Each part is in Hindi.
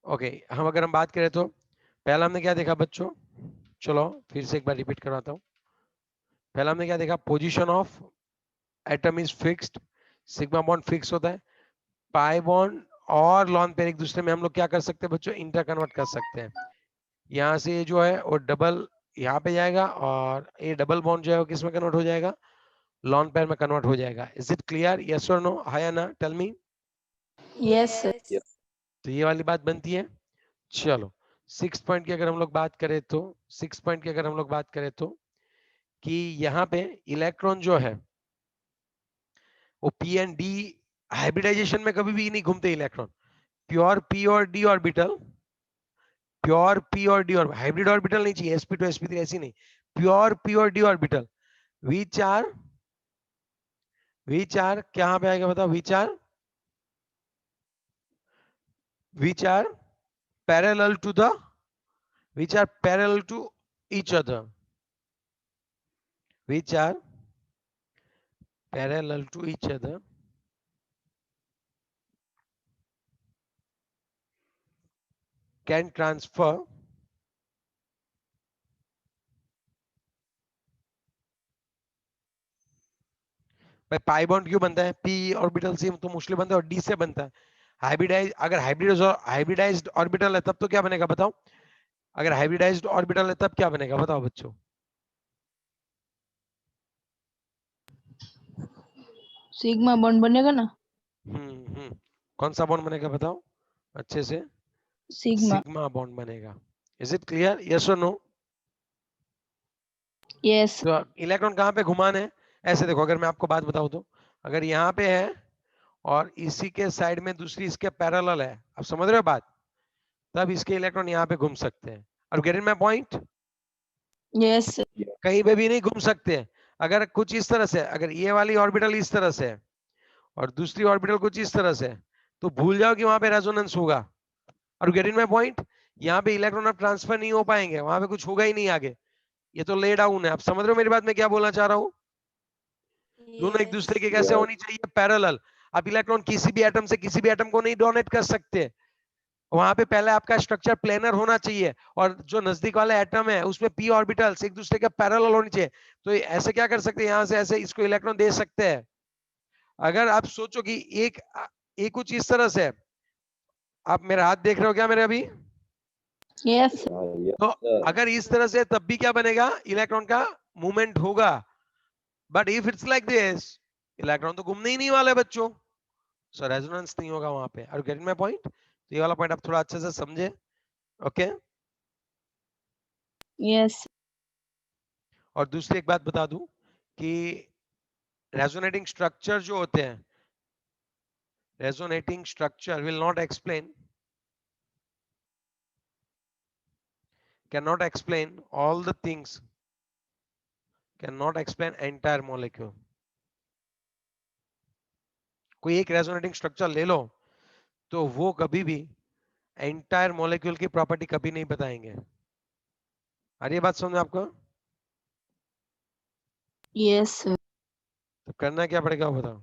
ओके, हम अगर हम बात करें तो पहला हमने क्या देखा बच्चों, चलो फिर से एक बार रिपीट करवाता हूँ। पहला हमने क्या देखा, position of atom is fixed, sigma bond fix होता है, पाई बॉन्ड और लॉन पेयर एक दूसरे में हम लोग क्या कर सकते हैं बच्चों, इंटर कन्वर्ट कर सकते हैं। यहाँ से ये जो है वो डबल यहाँ पे जाएगा और ये डबल बॉन्ड जो है वो किस में कन्वर्ट हो जाएगा, लॉन पेयर में कन्वर्ट हो जाएगा। इज इट क्लियर, यस और नो, हां या ना, टेल मी। Yes sir. तो ये वाली बात बनती है। चलो 6 पॉइंट की अगर हम लोग बात करें तो, 6 पॉइंट की अगर हम लोग बात करें तो कि यहाँ पे इलेक्ट्रॉन जो है वो पी एंड डी हाइब्रिडाइजेशन में कभी भी नहीं घूमते इलेक्ट्रॉन। प्योर पी और डी ऑर्बिटल, प्योर पी और डी और हाइब्रिड ऑर्बिटल नहीं चाहिए, sp2 sp3 ऐसी नहीं, प्योर पी और डी ऑर्बिटल विच आर क्या पे आएगा बताओ, which are parallel to the, which are parallel to each other, which are parallel to each other can transfer pi bond क्यों बनता है, पी ऑर्बिटल से तो मोस्टली बनता है और डी से बनता है। हाइब्रिडाइज, अगर हाइब्रिडाइज्ड ऑर्बिटल है तब तो क्या बनेगा बताओ, अगर हाइब्रिडाइज्ड ऑर्बिटल है तब क्या बनेगा बताओ बच्चों। सिग्मा बॉन्ड बनेगा ना। कौन सा बॉन्ड बनेगा बताओ अच्छे से, सिग्मा। सिग्मा बॉन्ड बनेगा। इज इट क्लियर, यस और नो। यस। तो इलेक्ट्रॉन कहाँ पे घुमाने है, ऐसे देखो अगर मैं आपको बात बताऊं तो, अगर यहाँ पे है और इसी के साइड में दूसरी इसके पैरेलल है, आप समझ रहे हो बात, तब इसके इलेक्ट्रॉन यहाँ पे घूम सकते हैं। और get in my point, yes. कहीं पे भी नहीं घूम सकते हैं। अगर कुछ इस तरह से, अगर ये वाली ऑर्बिटल इस तरह से है और दूसरी ऑर्बिटल कुछ इस तरह से, तो भूल जाओ कि वहां पे रेजोनेंस होगा। और गेट इन माय पॉइंट, यहाँ पे इलेक्ट्रॉन अब ट्रांसफर नहीं हो पाएंगे, वहां पे कुछ होगा ही नहीं आगे। ये तो ले डाउन है, आप समझ रहे हो मेरी बात में क्या बोलना चाह रहा हूँ। दोनों एक दूसरे के कैसे होनी चाहिए, पैरेलल। अब इलेक्ट्रॉन किसी भी एटम से किसी भी एटम को नहीं डोनेट कर सकते, वहां पे पहले आपका स्ट्रक्चर प्लेनर होना चाहिए और जो नजदीक वाले एटम है उसमें पी ऑर्बिटल्स एक दूसरे के पैरेलल होनी चाहिए। तो ऐसे क्या कर सकते हैं, यहां से ऐसे इसको इलेक्ट्रॉन दे सकते हैं। अगर आप सोचो कि एक कुछ इस तरह से, आप मेरा हाथ देख रहे हो क्या मेरे अभी, यस। तो अगर इस तरह से तब भी क्या बनेगा, इलेक्ट्रॉन का मूवमेंट होगा। But if it's like this, electron तो घूमने ही नहीं वाले बच्चों, सो रेजोनेंस नहीं होगा वहां पे। और गेटिंग माय पॉइंट, तो ये वाला पॉइंट आप थोड़ा अच्छे से समझे, ओके। यस। और दूसरी एक बात बता दूं कि रेजोनेटिंग स्ट्रक्चर जो होते हैं, resonating structure will not explain, can not explain all the things, can not explain entire molecule. कोई एक रेजोनेटिंग स्ट्रक्चर ले लो तो वो कभी भी एंटायर मॉलिक्यूल की प्रॉपर्टी कभी नहीं बताएंगे। आ रही है बात समझ में आपको। यस। तो करना क्या पड़ेगा वो बताओ।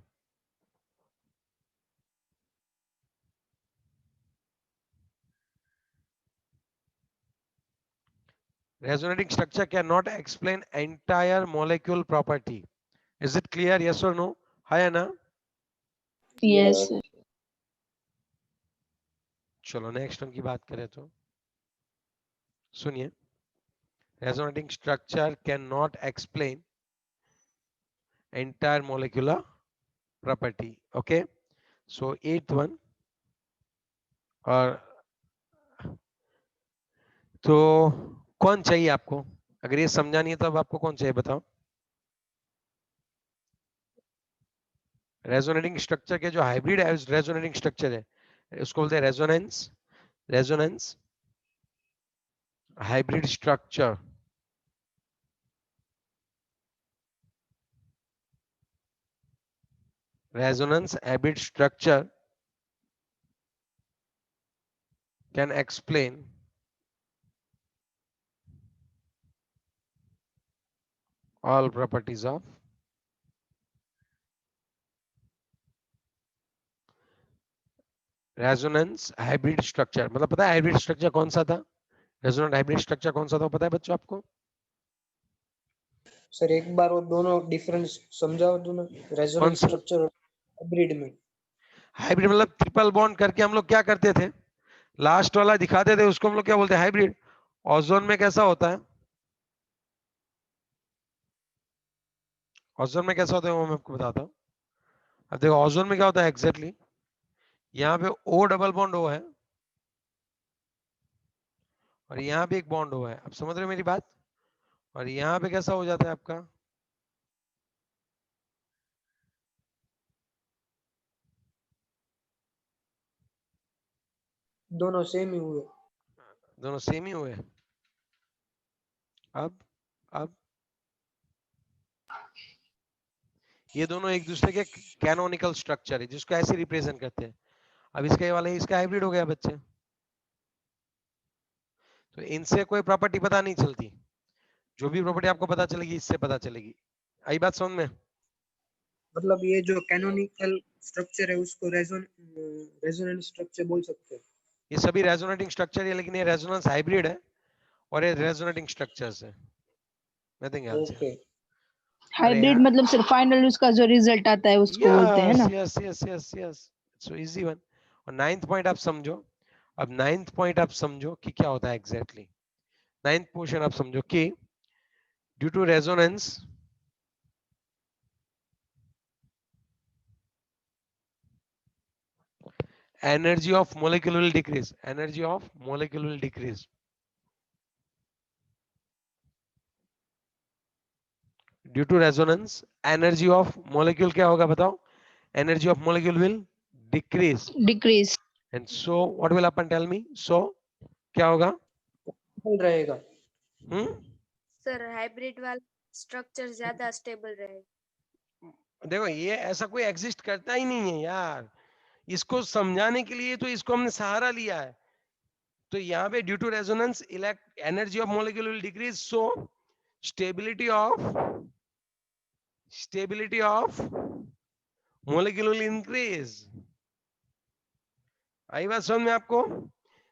Resonating structure cannot explain entire molecule property. Is it clear? Yes or no? है या ना? यस। चलो नेक्स्ट वन की बात करें तो सुनिए, resonating structure cannot explain entire molecular property. Okay, so eighth one, और तो कौन चाहिए आपको, अगर ये समझा नहीं है तो अब आपको कौन चाहिए बताओ। रेजोनेटिंग स्ट्रक्चर के जो हाइब्रिड रेजोनेटिंग स्ट्रक्चर है उसको बोलते हैं resonance, resonance hybrid structure. Resonance hybrid structure can explain all properties of resonance hybrid structure, मतलब पता है हाइब्रिड स्ट्रक्चर कौन सा था? रेजोनेंट हाइब्रिड स्ट्रक्चर कौन सा था पता है बच्चों आपको? सर एक बार वो दोनों डिफरेंस समझाओ दोनों, कौन रेजोनेंस सा? स्ट्रक्चर और हाइब्रिड में। हाइब्रिड मतलब ट्रिपल बॉन्ड करके हम लोग क्या करते थे, लास्ट वाला दिखाते थे, उसको हम लोग क्या बोलते हैं? हाइब्रिड। ओजोन में कैसा होता है? ओजोन में कैसा होता है वो मैं आपको बताता हूँ। अब देखो ओजोन में क्या होता है एग्जैक्टली, यहाँ पे ओ डबल बॉन्ड ओ है और यहाँ पे एक बॉन्ड ओ है, आप समझ रहे हो मेरी बात? और यहाँ पे कैसा हो जाता है आपका, दोनों सेम ही हुए। दोनों सेम ही हुए। अब ये दोनों एक दूसरे के कैनोनिकल स्ट्रक्चर है जिसको ऐसे रिप्रेजेंट करते हैं। अब इसका ये वाला इसका हाइब्रिड हो गया बच्चे, तो इनसे कोई प्रॉपर्टी पता नहीं चलती, जो भी प्रॉपर्टी आपको पता चलेगी इससे पता चलेगी। आई बात समझ में? मतलब ये जो कैनोनिकल स्ट्रक्चर है उसको रेजोनेंस स्ट्रक्चर बोल सकते हैं। ये सभी रेजोनेटिंग स्ट्रक्चर है, लेकिन ये रेजोनेंस हाइब्रिड है और ये रेजोनेटिंग स्ट्रक्चर्स है। Nothing else. ओके। अरे हाइब्रिड मतलब सिर्फ फाइनल उसका जो रिजल्ट आता है उसको बोलते हैं यस ना। Yes yes yes yes, so easy one. और नाइन्थ पॉइंट आप समझो। अब नाइन्थ पॉइंट आप समझो कि क्या होता है एग्जैक्टली। नाइन्थ पोर्शन आप समझो कि due to resonance energy of molecule will decrease, energy of molecule will decrease due to resonance। energy of molecule क्या होगा बताओ? energy of molecule will decrease, decrease. and so what will happen, tell me? so क्या होगा? चल रहेगा। सर हाइब्रिड वाला स्ट्रक्चर ज्यादा स्टेबल रहे। देखो ये ऐसा कोई एग्जिस्ट करता ही नहीं है यार, इसको समझाने के लिए तो इसको हमने सहारा लिया है। तो यहाँ पे due to resonance energy of molecule will decrease, so stability of molecule will increase. आई बात समझ में आपको?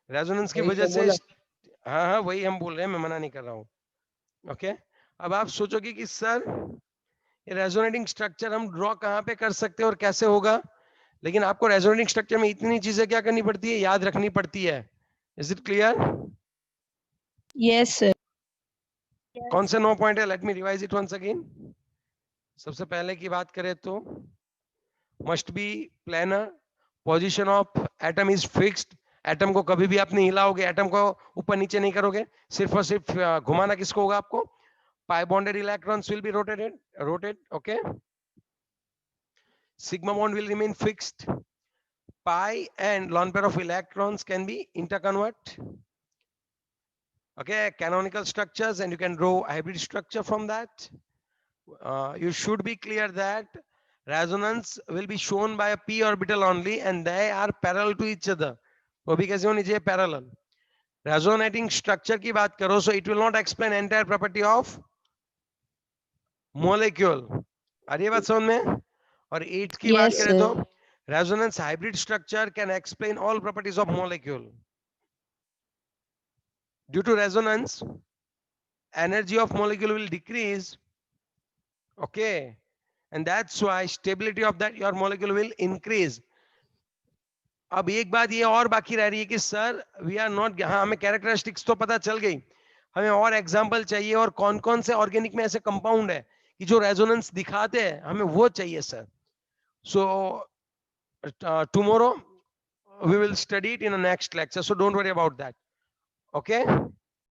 रेजोनेंस की यही वजह तो से बोला। हाँ हाँ वही हम बोल रहे हैं, मैं मना नहीं कर रहा हूँ। ओके, अब आप सोचोगे कि सर ये रेजोनेटिंग स्ट्रक्चर हम ड्रॉ कहाँ पे कर सकते हैं और कैसे होगा, लेकिन आपको रेजोनेटिंग स्ट्रक्चर में इतनी चीजें क्या करनी पड़ती है, याद रखनी पड़ती है। Is it clear? Yes sir. कौन से 9 पॉइंट है? Let me revise it once again. सबसे पहले की बात करें तो must be planar, position of atom is fixed. Atom को कभी भी आप नहीं हिलाओगे, एटम को ऊपर नीचे नहीं करोगे, सिर्फ और सिर्फ घुमाना किसको होगा? आपको। pi bonded electrons will be rotated, okay? Sigma bond will remain fixed. Pi and lone pair of electrons can be interconvert. Okay, canonical structures, and you can draw hybrid structure from that. You should be clear that resonance will be shown by a p orbital only, and they are parallel to each other. वो भी कैसे होनी चाहिए? Parallel. Resonating structure की बात करो, so it will not explain entire property of molecule. आ रही है बात समझ में? और 8 की बात यस करें सर। तो resonance hybrid structure can explain all properties of molecule. Due to resonance, energy of molecule will decrease, okay, and that's why stability of that your molecule will increase. अब एक बात ये और बाकी रह रही है कि सर वी आर नॉट, हाँ हमें कैरेक्टरिस्टिक्स तो पता चल गई, हमें और एग्जांपल चाहिए, और कौन कौन से ऑर्गेनिक में ऐसे कंपाउंड है कि जो रेजोनेंस दिखाते हैं, हमें वो चाहिए sir. So tomorrow we will study it in the next lecture, so don't worry about that, okay?